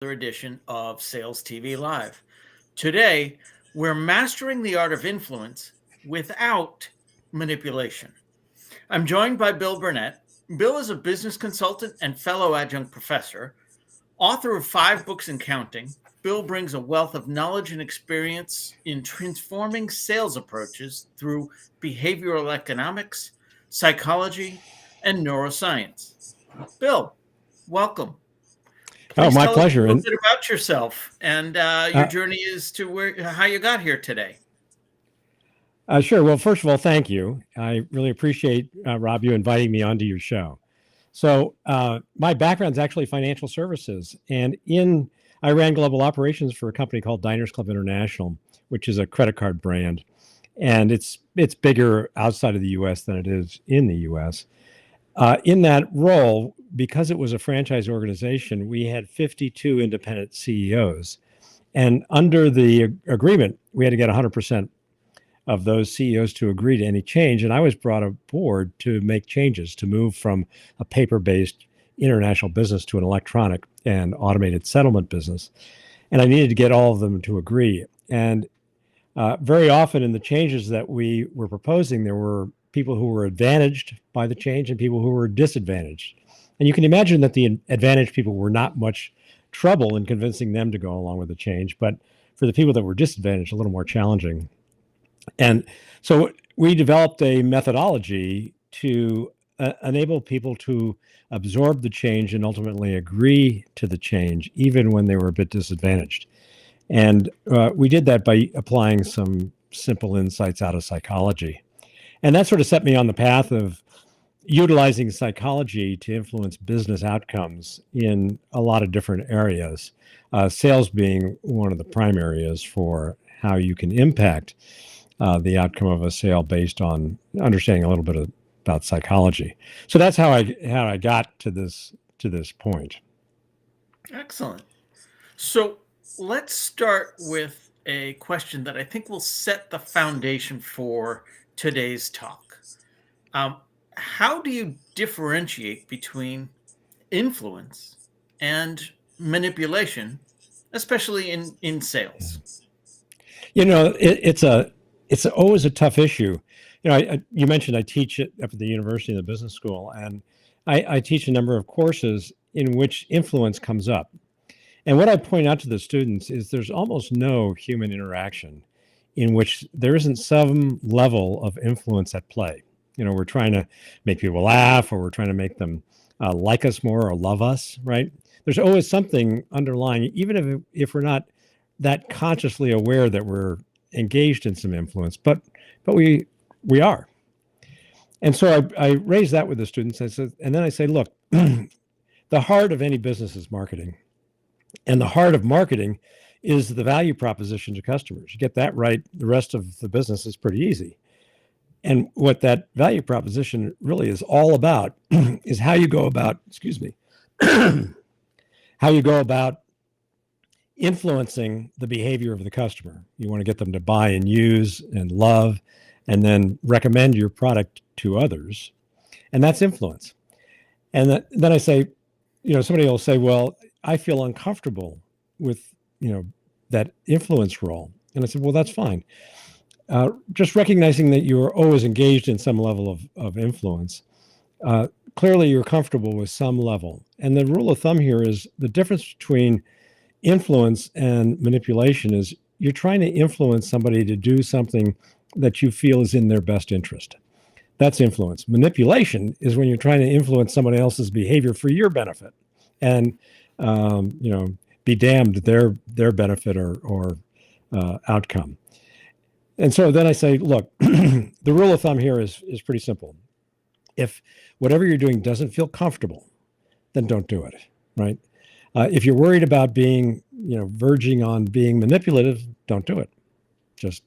Edition of Sales TV Live. Today, we're mastering the art of influence without manipulation. I'm joined by Bill Burnett. Bill is a business consultant and fellow adjunct professor, author of 5 books and counting. Bill brings a wealth of knowledge and experience in transforming sales approaches through behavioral economics, psychology, and neuroscience. Bill, welcome. Oh, Please my tell us a pleasure. little And bit about yourself and your journey as to how you got here today. sure. Well, first of all, thank you. I really appreciate, Rob, you inviting me onto your show. So, my background is actually financial services, and I ran global operations for a company called Diners Club International, which is a credit card brand, and it's bigger outside of the U.S. than it is in the U.S. In that role, because it was a franchise organization, we had 52 independent CEOs. And under the agreement, we had to get 100% of those CEOs to agree to any change. And I was brought aboard to make changes, to move from a paper-based international business to an electronic and automated settlement business. And I needed to get all of them to agree. And very often in the changes that we were proposing, there were people who were advantaged by the change and people who were disadvantaged. And you can imagine that the advantaged people were not much trouble in convincing them to go along with the change, but for the people that were disadvantaged, a little more challenging. And so we developed a methodology to enable people to absorb the change and ultimately agree to the change, even when they were a bit disadvantaged. And we did that by applying some simple insights out of psychology. And that sort of set me on the path of utilizing psychology to influence business outcomes in a lot of different areas, sales being one of the prime areas for how you can impact the outcome of a sale based on understanding a little bit about psychology. So that's how I got to this point. Excellent. So let's start with a question that I think will set the foundation for today's talk. How do you differentiate between influence and manipulation, especially in sales? You know, it's always a tough issue. You know, you mentioned I teach up at the university in the business school, and I teach a number of courses in which influence comes up. And what I point out to the students is there's almost no human interaction in which there isn't some level of influence at play. You know, we're trying to make people laugh, or we're trying to make them like us more or love us, right? There's always something underlying, even if we're not that consciously aware that we're engaged in some influence, but we are. And so I raise that with the students. And then I say, look, the heart of any business is marketing, and the heart of marketing is the value proposition to customers. You get that right, the rest of the business is pretty easy. And what that value proposition really is all about is how you go about, how you go about influencing the behavior of the customer. You want to get them to buy and use and love and then recommend your product to others. And that's influence. And then I say, you know, somebody will say, well, I feel uncomfortable with, you know, that influence role. And I said, well, that's fine. Just recognizing that you're always engaged in some level of influence. Clearly, you're comfortable with some level. And the rule of thumb here is the difference between influence and manipulation is you're trying to influence somebody to do something that you feel is in their best interest. That's influence. Manipulation is when you're trying to influence somebody else's behavior for your benefit, and you know, be damned their benefit or outcome. And so then I say, look, the rule of thumb here is pretty simple. If whatever you're doing doesn't feel comfortable, then don't do it, right? If you're worried about being, you know, verging on being manipulative, don't do it. Just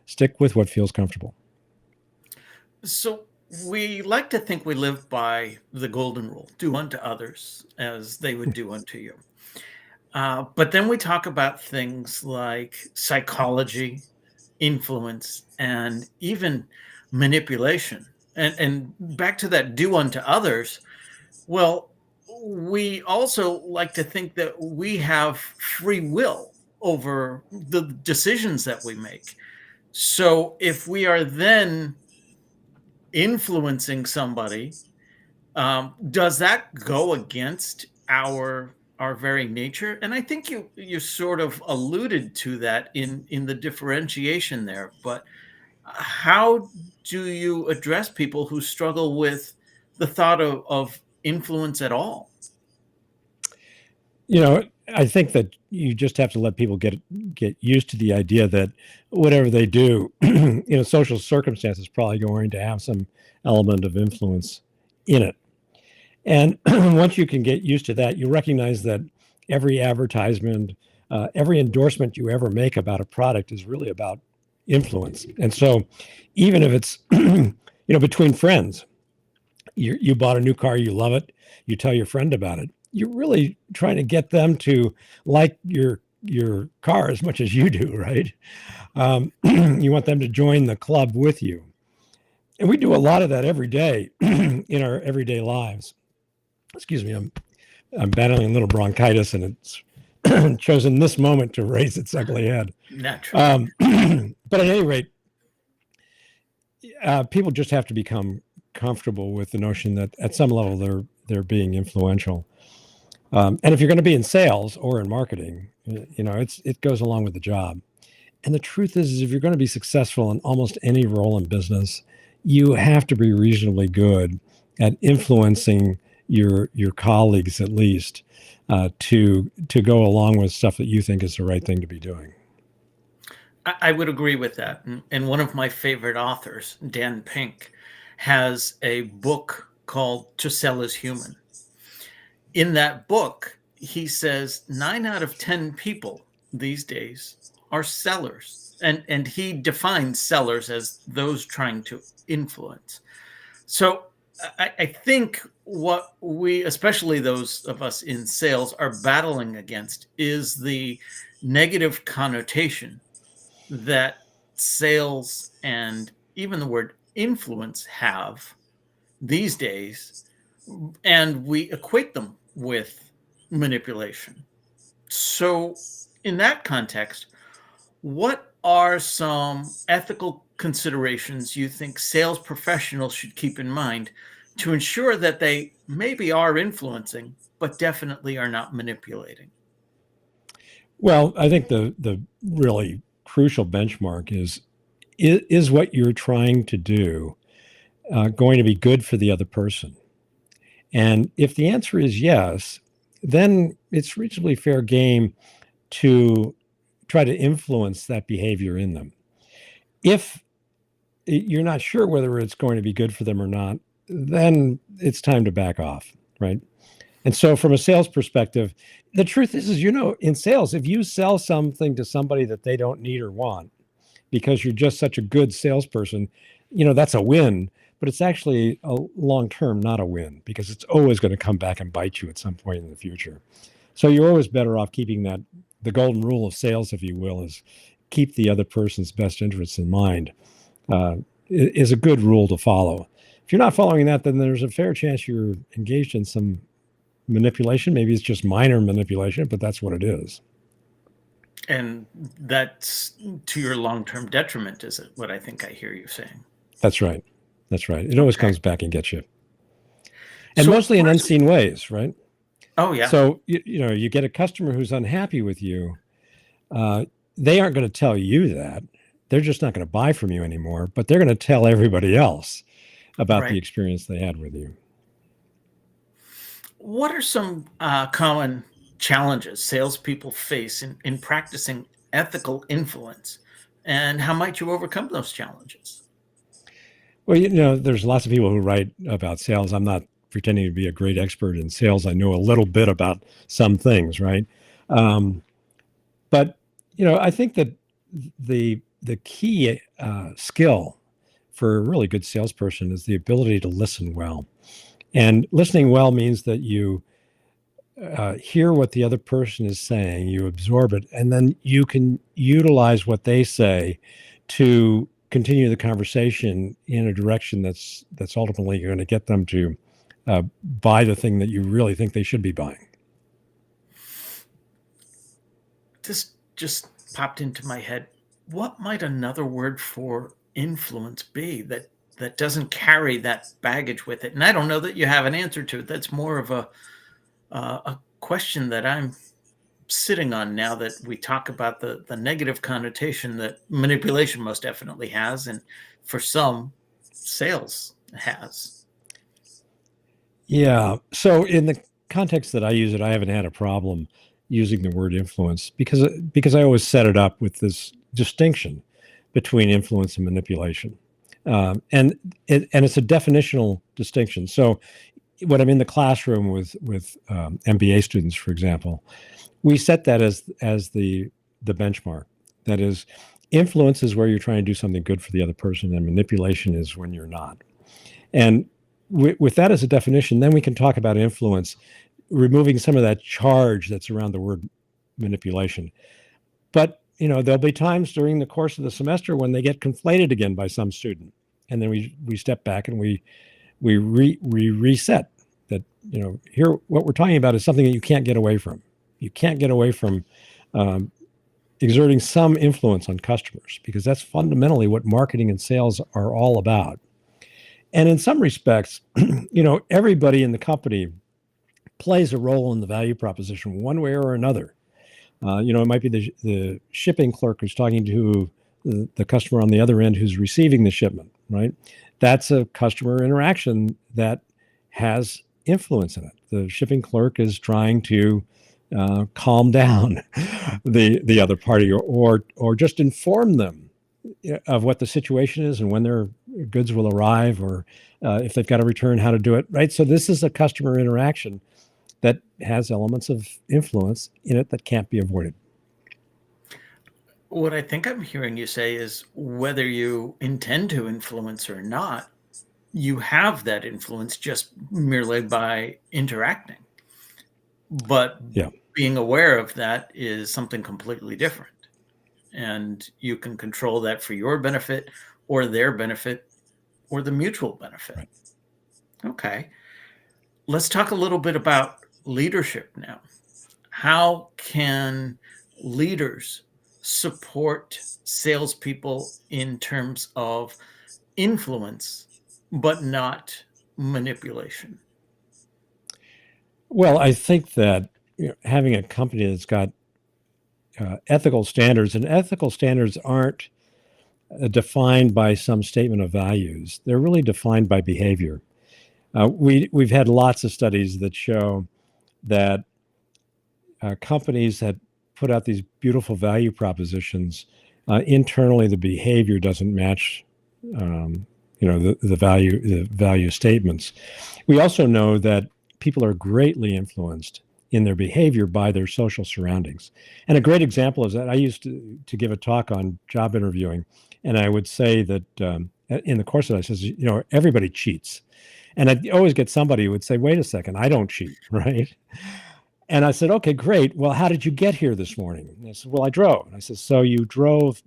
stick with what feels comfortable. So we like to think we live by the golden rule: do unto others as they would do unto you. But then we talk about things like psychology, influence, and even manipulation. And back to that do unto others. Well, we also like to think that we have free will over the decisions that we make. So if we are then influencing somebody, does that go against our very nature? And I think you sort of alluded to that in the differentiation there. But how do you address people who struggle with the thought of influence at all? I think that you just have to let people get used to the idea that whatever they do, social circumstance is probably going to have some element of influence in it. And once you can get used to that, you recognize that every advertisement, every endorsement you ever make about a product is really about influence. And so even if it's, between friends, you bought a new car, you love it, you tell your friend about it, you're really trying to get them to like your car as much as you do, right? You want them to join the club with you. And we do a lot of that every day in our everyday lives. Excuse me, I'm battling a little bronchitis, and it's chosen this moment to raise its ugly head. Naturally. But at any rate, people just have to become comfortable with the notion that at some level they're being influential. And if you're going to be in sales or in marketing, it goes along with the job. And the truth is if you're going to be successful in almost any role in business, you have to be reasonably good at influencing your colleagues, at least, to go along with stuff that you think is the right thing to be doing. I would agree with that. And one of my favorite authors, Dan Pink, has a book called To Sell is Human. In that book, he says 9 out of 10 people these days are sellers. And he defines sellers as those trying to influence. So I think what we, especially those of us in sales, are battling against is the negative connotation that sales and even the word influence have these days, and we equate them with manipulation. So in that context, what are some ethical considerations you think sales professionals should keep in mind to ensure that they maybe are influencing, but definitely are not manipulating? Well, I think the really crucial benchmark is what you're trying to do going to be good for the other person? And if the answer is yes, then it's reasonably fair game to try to influence that behavior in them. If you're not sure whether it's going to be good for them or not, then it's time to back off, right? And so from a sales perspective, the truth is, in sales, if you sell something to somebody that they don't need or want because you're just such a good salesperson, that's a win, but it's actually a long-term not a win because it's always going to come back and bite you at some point in the future. So you're always better off keeping that. The golden rule of sales, if you will, is keep the other person's best interests in mind, is a good rule to follow. If you're not following that, then there's a fair chance you're engaged in some manipulation. Maybe it's just minor manipulation, but that's what it is. And that's to your long-term detriment, is it? What I think I hear you saying. That's right. That's right. It always comes back and gets you. And so, mostly in unseen ways, right? Oh, yeah. So, you get a customer who's unhappy with you. They aren't going to tell you that. They're just not going to buy from you anymore, but they're going to tell everybody else about the experience they had with you. What are some common challenges salespeople face in practicing ethical influence, and how might you overcome those challenges? Well, there's lots of people who write about sales. I'm not pretending to be a great expert in sales. I know a little bit about some things, right? But I think that the key skill for a really good salesperson is the ability to listen well. And listening well means that you hear what the other person is saying, you absorb it, and then you can utilize what they say to continue the conversation in a direction that's ultimately going to get them to buy the thing that you really think they should be buying. This just popped into my head. What might another word for influence be that doesn't carry that baggage with it? And I don't know that you have an answer to it. That's more of a question that I'm sitting on now that we talk about the negative connotation that manipulation most definitely has, and for some, sales has. Yeah. So in the context that I use it, I haven't had a problem using the word influence because I always set it up with this distinction between influence and manipulation, and it's a definitional distinction. So when I'm in the classroom with MBA students, for example, we set that as the benchmark. That is, influence is where you're trying to do something good for the other person, and manipulation is when you're not. And with that as a definition, then we can talk about influence, removing some of that charge that's around the word manipulation. But there'll be times during the course of the semester when they get conflated again by some student, and then we step back and we reset that. Here what we're talking about is something that you can't get away from. You can't get away from exerting some influence on customers, because that's fundamentally what marketing and sales are all about. And in some respects, everybody in the company plays a role in the value proposition one way or another. It might be the shipping clerk who's talking to the customer on the other end who's receiving the shipment, right? That's a customer interaction that has influence in it. The shipping clerk is trying to calm down the other party, or just inform them of what the situation is and when their goods will arrive, or if they've got to return, how to do it, right? So this is a customer interaction that has elements of influence in it that can't be avoided. What I think I'm hearing you say is, whether you intend to influence or not, you have that influence just merely by interacting. But Yeah. Being aware of that is something completely different. And you can control that for your benefit or their benefit or the mutual benefit. Right. Okay. Let's talk a little bit about leadership now. How can leaders support salespeople in terms of influence, but not manipulation? Well, I think that having a company that's got ethical standards, and ethical standards aren't defined by some statement of values. They're really defined by behavior. We've had lots of studies that show that companies that put out these beautiful value propositions, internally the behavior doesn't match the value statements. We also know that people are greatly influenced in their behavior by their social surroundings. And a great example is that I used to give a talk on job interviewing, and I would say that in the course of it, I says, everybody cheats. And I'd always get somebody who would say, wait a second, I don't cheat, right? And I said, okay, great. Well, how did you get here this morning? And they said, well, I drove. And I said, so you drove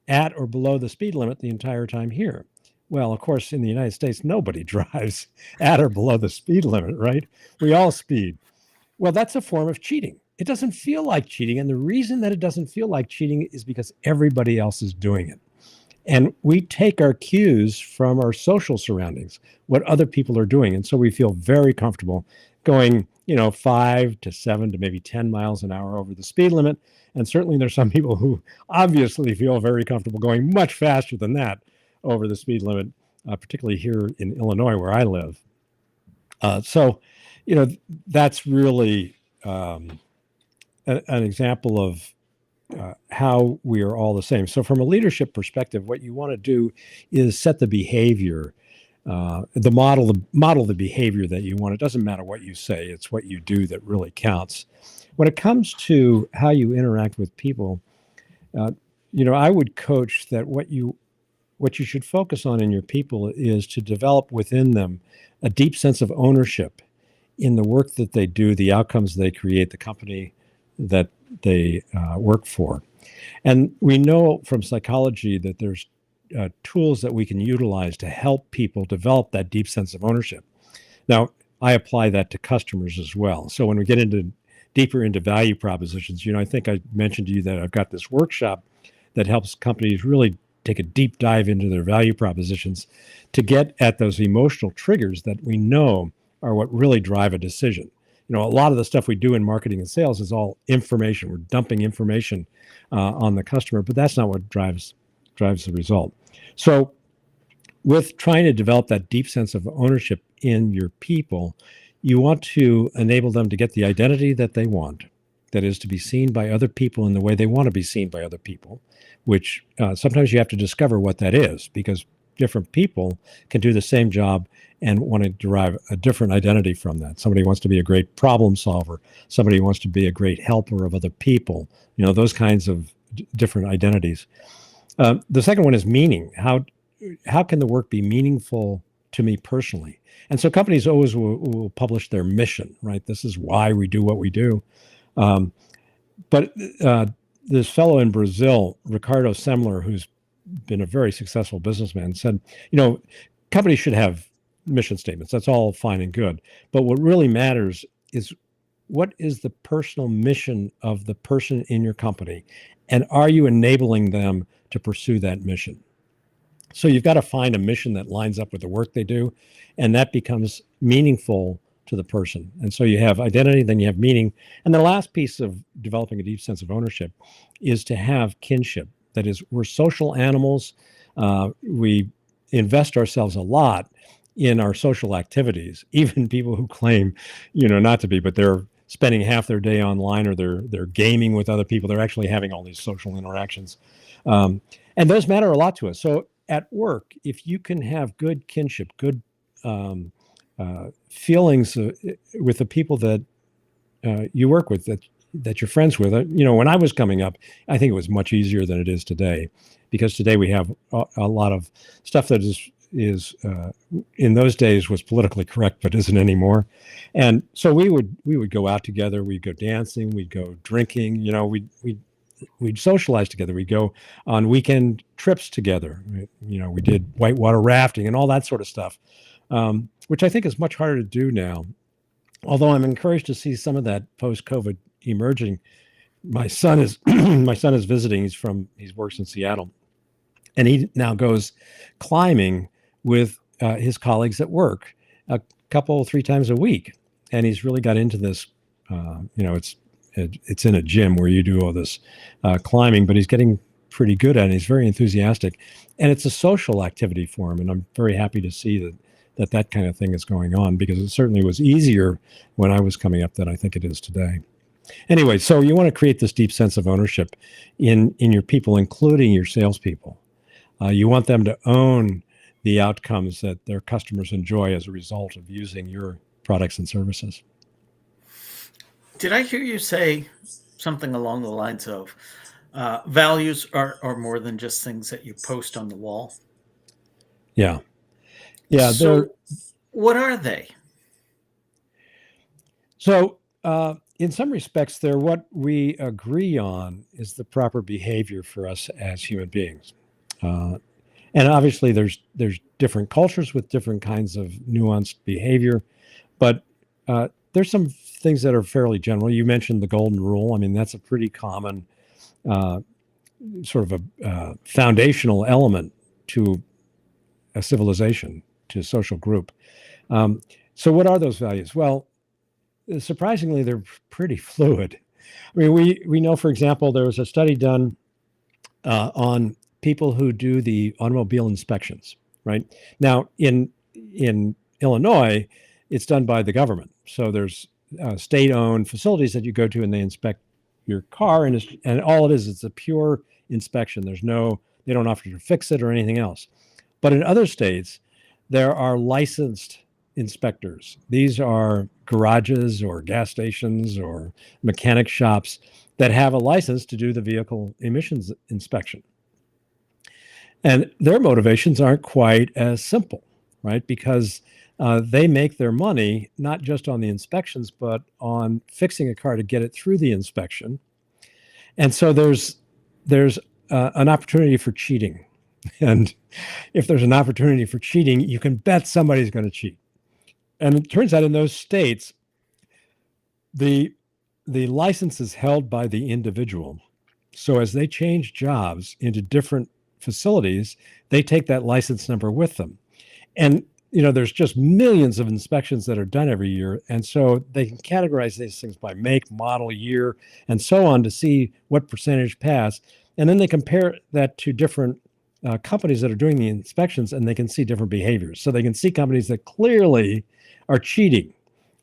at or below the speed limit the entire time here? Well, of course, in the United States, nobody drives at or below the speed limit, right? We all speed. Well, that's a form of cheating. It doesn't feel like cheating. And the reason that it doesn't feel like cheating is because everybody else is doing it. And we take our cues from our social surroundings, what other people are doing. And so we feel very comfortable going, 5 to 7 to maybe 10 miles an hour over the speed limit. And certainly there's some people who obviously feel very comfortable going much faster than that over the speed limit, particularly here in Illinois, where I live. So that's really an example of how we are all the same. So from a leadership perspective, what you want to do is set the behavior, the model the behavior that you want. It doesn't matter what you say, it's what you do that really counts. When it comes to how you interact with people, I would coach that what you should focus on in your people is to develop within them a deep sense of ownership in the work that they do, the outcomes they create, the company that they work for. And we know from psychology that there's tools that we can utilize to help people develop that deep sense of ownership. Now, I apply that to customers as well. So when we get deeper into value propositions, I think I mentioned to you that I've got this workshop that helps companies really take a deep dive into their value propositions to get at those emotional triggers that we know are what really drive a decision. A lot of the stuff we do in marketing and sales is all information. We're dumping information on the customer, but that's not what drives the result. So with trying to develop that deep sense of ownership in your people, you want to enable them to get the identity that they want, that is to be seen by other people in the way they want to be seen by other people, which sometimes you have to discover what that is, because different people can do the same job and want to derive a different identity from that. Somebody wants to be a great problem solver. Somebody wants to be a great helper of other people. Those kinds of different identities. The second one is meaning. How can the work be meaningful to me personally? And so companies always will publish their mission, right? This is why we do what we do. But this fellow in Brazil, Ricardo Semler, who's been a very successful businessman, said, companies should have mission statements. That's all fine and good. But what really matters is, what is the personal mission of the person in your company? And are you enabling them to pursue that mission? So you've got to find a mission that lines up with the work they do, and that becomes meaningful to the person. And so you have identity, then you have meaning. And the last piece of developing a deep sense of ownership is to have kinship. That is, we're social animals. We invest ourselves a lot in our social activities, even people who claim, not to be, but they're spending half their day online, or they're gaming with other people. They're actually having all these social interactions. And those matter a lot to us. So at work, if you can have good kinship, good feelings with the people that you work with, that you're friends with. When I was coming up, I think it was much easier than it is today, because today we have a lot of stuff that is in those days was politically correct, but isn't anymore. And so we would go out together, we'd go dancing, we'd go drinking, we'd socialize together. We'd go on weekend trips together. We did whitewater rafting and all that sort of stuff, which I think is much harder to do now. Although I'm encouraged to see some of that post-COVID emerging. My son is visiting. He works in Seattle, and he now goes climbing with his colleagues at work a couple, 3 times a week. And he's really got into this. It's in a gym where you do all this climbing, but he's getting pretty good at it. He's very enthusiastic, and it's a social activity for him. And I'm very happy to see that kind of thing is going on, because it certainly was easier when I was coming up than I think it is today. Anyway, so you want to create this deep sense of ownership in your people, including your salespeople. You want them to own the outcomes that their customers enjoy as a result of using your products and services. Did I hear you say something along the lines of values are more than just things that you post on the wall? Yeah. So what are they? So in some respects, they're what we agree on is the proper behavior for us as human beings. And obviously there's different cultures with different kinds of nuanced behavior, but there's some things that are fairly general. You mentioned the golden rule. I mean, that's a pretty common sort of a foundational element to a civilization, to a social group. So what are those values? Well, surprisingly, they're pretty fluid. I mean, we know, for example, there was a study done on people who do the automobile inspections, right? Now, in Illinois, it's done by the government. So there's state-owned facilities that you go to, and they inspect your car, and all it is, it's a pure inspection. They don't offer to fix it or anything else. But in other states, there are licensed inspectors. These are garages or gas stations or mechanic shops that have a license to do the vehicle emissions inspection. And their motivations aren't quite as simple, right? Because they make their money not just on the inspections, but on fixing a car to get it through the inspection. And so there's an opportunity for cheating. And if there's an opportunity for cheating, you can bet somebody's going to cheat. And it turns out in those states, the license is held by the individual. So as they change jobs into different facilities, they take that license number with them. And there's just millions of inspections that are done every year. And so they can categorize these things by make, model, year, and so on to see what percentage pass. And then they compare that to different companies that are doing the inspections, and they can see different behaviors. So they can see companies that clearly are cheating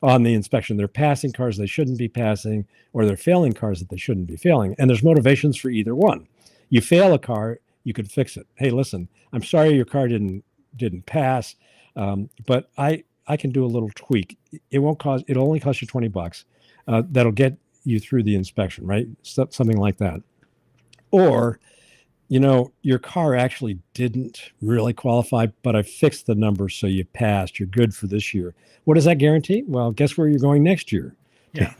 on the inspection. They're passing cars they shouldn't be passing, or they're failing cars that they shouldn't be failing. And there's motivations for either one. You fail a car, you could fix it. Hey, listen, I'm sorry your car didn't pass, but I can do a little tweak. It'll only cost you $20. That'll get you through the inspection, right? Something like that. Or, your car actually didn't really qualify, but I fixed the numbers so you passed. You're good for this year. What does that guarantee? Well, guess where you're going next year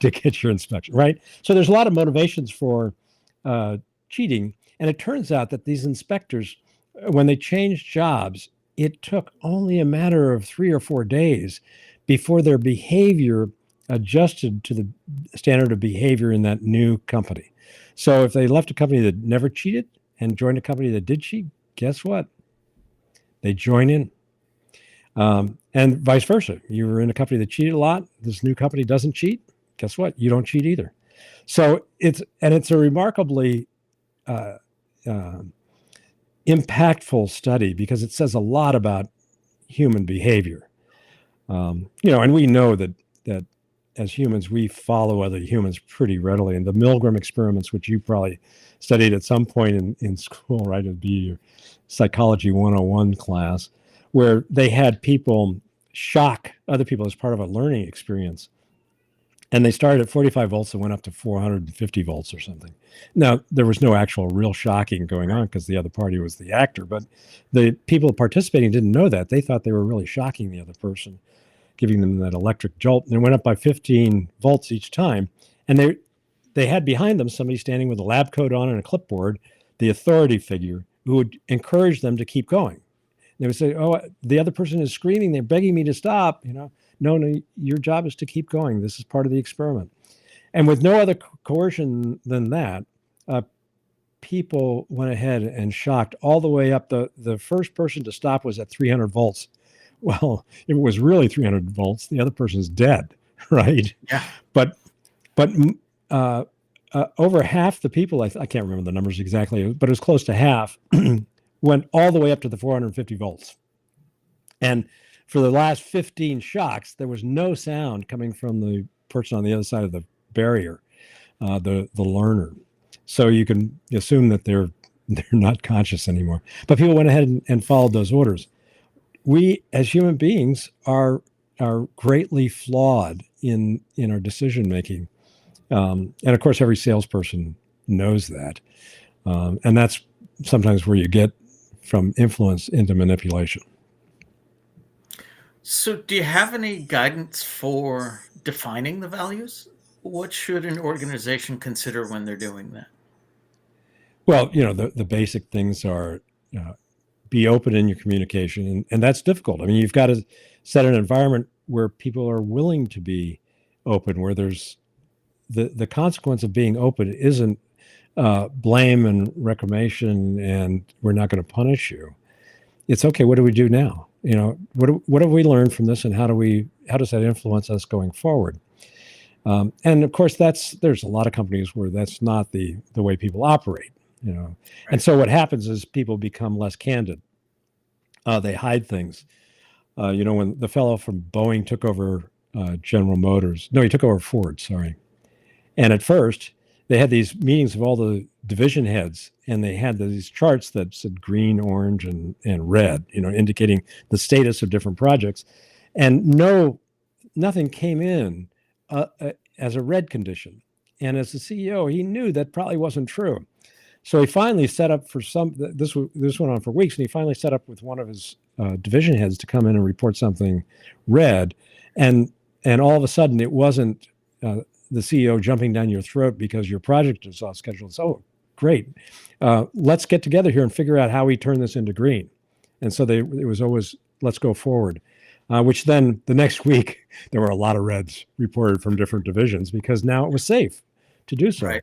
to get your inspection, right? So there's a lot of motivations for cheating. And it turns out that these inspectors, when they changed jobs, it took only a matter of 3 or 4 days before their behavior adjusted to the standard of behavior in that new company. So if they left a company that never cheated and joined a company that did cheat, guess what? They join in. And vice versa. You were in a company that cheated a lot. This new company doesn't cheat. Guess what? You don't cheat either. So it's a remarkably impactful study because it says a lot about human behavior. And we know that as humans, we follow other humans pretty readily. And the Milgram experiments, which you probably studied at some point in school, right? It'd be your Psychology 101 class, where they had people shock other people as part of a learning experience. And they started at 45 volts and went up to 450 volts or something. Now, there was no actual real shocking going on because the other party was the actor, but the people participating didn't know that. They thought they were really shocking the other person, giving them that electric jolt. And it went up by 15 volts each time. And they had behind them somebody standing with a lab coat on and a clipboard, the authority figure, who would encourage them to keep going. They would say, oh, the other person is screaming. They're begging me to stop. No, your job is to keep going. This is part of the experiment. And with no other coercion than that, people went ahead and shocked all the way up. The first person to stop was at 300 volts. Well, if it was really 300 volts, the other person's dead, right? Yeah. But over half the people, I can't remember the numbers exactly, but it was close to half, went all the way up to the 450 volts. And for the last 15 shocks, there was no sound coming from the person on the other side of the barrier, the learner. So you can assume that they're not conscious anymore. But people went ahead and followed those orders. We, as human beings, are greatly flawed in our decision making, and of course, every salesperson knows that, and that's sometimes where you get from influence into manipulation. So, do you have any guidance for defining the values? What should an organization consider when they're doing that? Well, the basic things are be open in your communication, and that's difficult. I mean, you've got to set an environment where people are willing to be open, where there's the consequence of being open isn't blame and reclamation, and we're not going to punish you. It's okay. What do we do now? What have we learned from this, and how does that influence us going forward? And of course, there's a lot of companies where that's not the way people operate. Right. And so what happens is people become less candid. They hide things. When the fellow from Boeing took over General Motors, no, he took over Ford, sorry. And at first, they had these meetings of all the division heads, and they had these charts that said green, orange, and red, indicating the status of different projects. And nothing came in as a red condition. And as the CEO, he knew that probably wasn't true. So he finally set up for this went on for weeks, and he finally set up with one of his division heads to come in and report something red. And all of a sudden, it wasn't the CEO jumping down your throat because your project is off schedule. It's, oh, great. Let's get together here and figure out how we turn this into green. And so it was always, let's go forward. which then the next week there were a lot of reds reported from different divisions because now it was safe to do so. Right.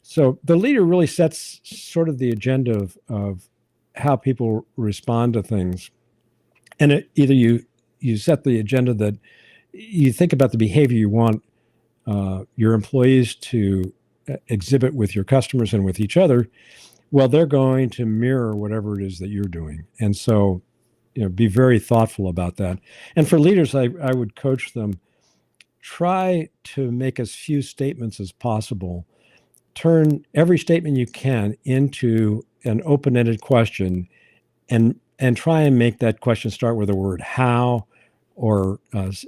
So the leader really sets sort of the agenda of how people respond to things. And either you set the agenda that you think about the behavior you want your employees to exhibit with your customers and with each other. Well, they're going to mirror whatever it is that you're doing. And so, be very thoughtful about that. And for leaders, I would coach them, try to make as few statements as possible. Turn every statement you can into an open-ended question, and try and make that question start with the word how, or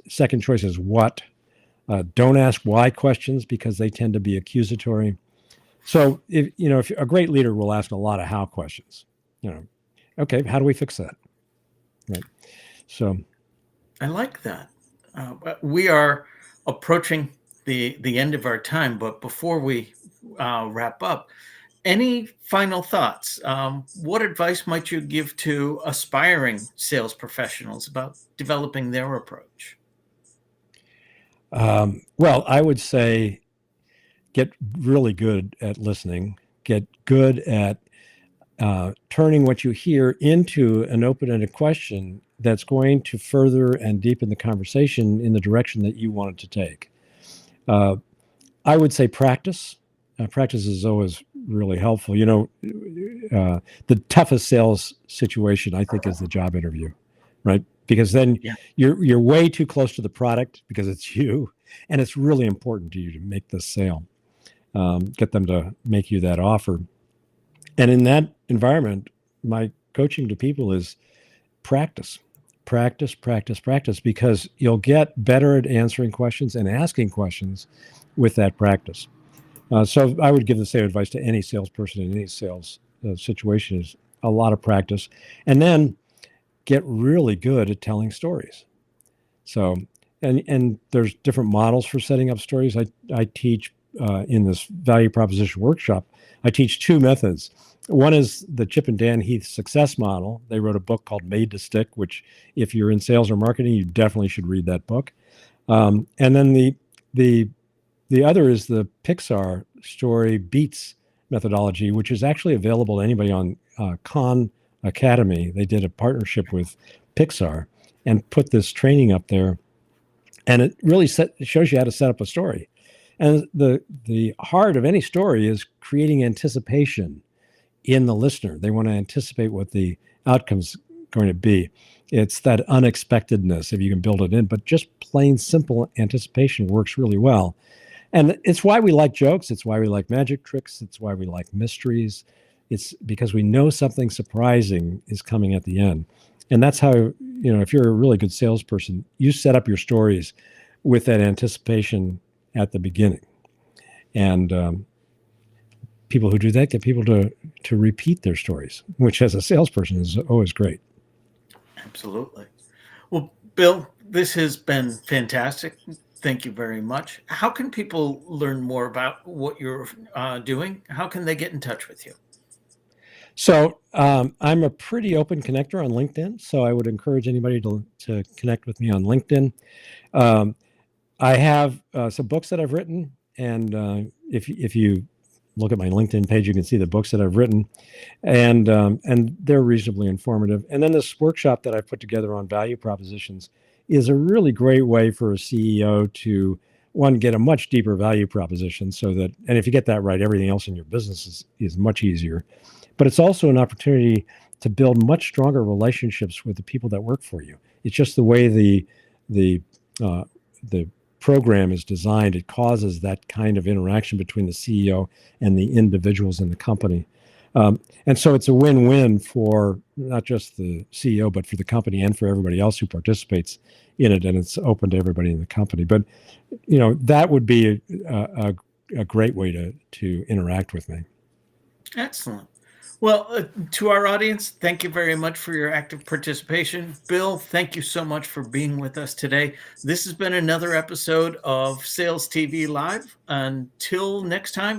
second choice is what. Don't ask why questions because they tend to be accusatory. So if a great leader will ask a lot of how questions, okay, how do we fix that? Right. So I like that. We are approaching the end of our time, but before we wrap up, any final thoughts? What advice might you give to aspiring sales professionals about developing their approach? Well, I would say get really good at listening, get good at turning what you hear into an open-ended question that's going to further and deepen the conversation in the direction that you want it to take. I would say practice. Practice is always really helpful. The toughest sales situation, I think, is the job interview, right? Because then you're way too close to the product because it's you, and it's really important to you to make this sale, get them to make you that offer. And in that environment, my coaching to people is practice, practice, practice, practice, because you'll get better at answering questions and asking questions with that practice. So I would give the same advice to any salesperson in any sales situation: is a lot of practice, and then get really good at telling stories. So, and there's different models for setting up stories. I teach in this value proposition workshop, I teach two methods. One is the Chip and Dan Heath success model. They wrote a book called Made to Stick, which if you're in sales or marketing, you definitely should read that book. And then the other is the Pixar story beats methodology, which is actually available to anybody on Khan Academy. They did a partnership with Pixar and put this training up there. And it really shows you how to set up a story. And the heart of any story is creating anticipation in the listener. They want to anticipate what the outcome's going to be. It's that unexpectedness, if you can build it in, but just plain simple anticipation works really well. And it's why we like jokes. It's why we like magic tricks. It's why we like mysteries. It's because we know something surprising is coming at the end. And that's how, if you're a really good salesperson, you set up your stories with that anticipation at the beginning. And people who do that get people to repeat their stories, which as a salesperson is always great. Absolutely. Well, Bill, this has been fantastic. Thank you very much. How can people learn more about what you're doing? How can they get in touch with you? So I'm a pretty open connector on LinkedIn. So I would encourage anybody to connect with me on LinkedIn. I have some books that I've written. And if you look at my LinkedIn page, you can see the books that I've written. And they're reasonably informative. And then this workshop that I put together on value propositions is a really great way for a CEO to, one, get a much deeper value proposition and if you get that right, everything else in your business is much easier. But it's also an opportunity to build much stronger relationships with the people that work for you. It's just the way the program is designed. It causes that kind of interaction between the CEO and the individuals in the company. And so it's a win-win for not just the CEO, but for the company and for everybody else who participates in it. And it's open to everybody in the company. But, that would be a great way to interact with me. Excellent. Well, to our audience, thank you very much for your active participation. Bill, thank you so much for being with us today. This has been another episode of Sales TV Live. Until next time,